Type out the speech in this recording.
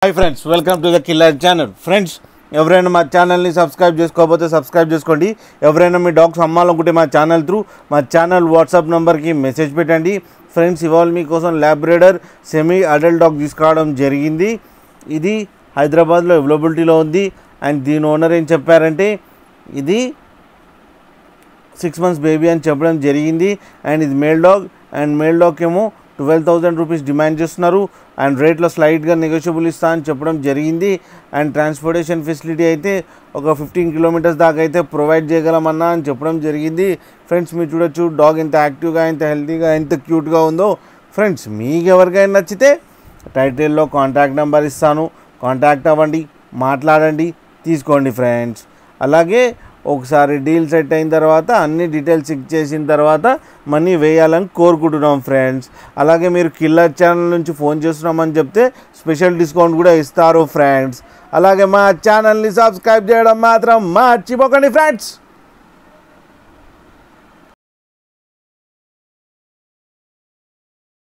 Hi friends, welcome to the killer channel. Friends, ఎవరైనా మా ఛానల్ని సబ్స్క్రైబ్ చేసుకోకపోతే సబ్స్క్రైబ్ చేసుకోండి. ఎవరైనా మీ డాగ్స్ అమ్మాలనుకుంటే మా ఛానల్ త్రూ మా ఛానల్ వాట్సాప్ నెంబర్కి మెసేజ్ పెట్టండి. ఫ్రెండ్స్, ఇవాళ మీకోసం ల్యాబ్రేడర్ సెమీ అడల్ట్ డాగ్ తీసుకురావడం జరిగింది. ఇది హైదరాబాద్లో అవైలబిలిటీలో ఉంది. అండ్ దీని ఓనర్ ఏం చెప్పారంటే ఇది 6 months బేబీ అని చెప్పడం జరిగింది. అండ్ ఇది male dog. And male dog ఏమో 12,000 రూపీస్ డిమాండ్ చేస్తున్నారు. అండ్ రేట్లో స్లైట్గా నెగోషియబుల్ ఇస్తా అని చెప్పడం జరిగింది. అండ్ ట్రాన్స్పోర్టేషన్ ఫెసిలిటీ అయితే ఒక 15 kilometers దాకా అయితే ప్రొవైడ్ చేయగలమన్నా అని చెప్పడం జరిగింది. ఫ్రెండ్స్, మీరు చూడొచ్చు డాగ్ ఎంత యాక్టివ్గా, ఎంత హెల్తీగా, ఎంత క్యూట్గా ఉందో. ఫ్రెండ్స్, మీకు ఎవరికైనా నచ్చితే టైటిల్లో కాంటాక్ట్ నెంబర్ ఇస్తాను, కాంటాక్ట్ అవ్వండి, మాట్లాడండి, తీసుకోండి ఫ్రెండ్స్. అలాగే ఒకసారి డీల్ సెట్ అయిన తర్వాత అన్ని డీటెయిల్స్ చెక్ చేసిన తర్వాత మనీ వేయాలని కోరుకుంటున్నాం ఫ్రెండ్స్. అలాగే మీరు కిల్లర్ ఛానల్ నుంచి ఫోన్ చేస్తున్నామని చెప్తే స్పెషల్ డిస్కౌంట్ కూడా ఇస్తారు ఫ్రెండ్స్. అలాగే మా ఛానల్ని సబ్స్క్రైబ్ చేయడం మాత్రం మర్చిపోకండి ఫ్రెండ్స్.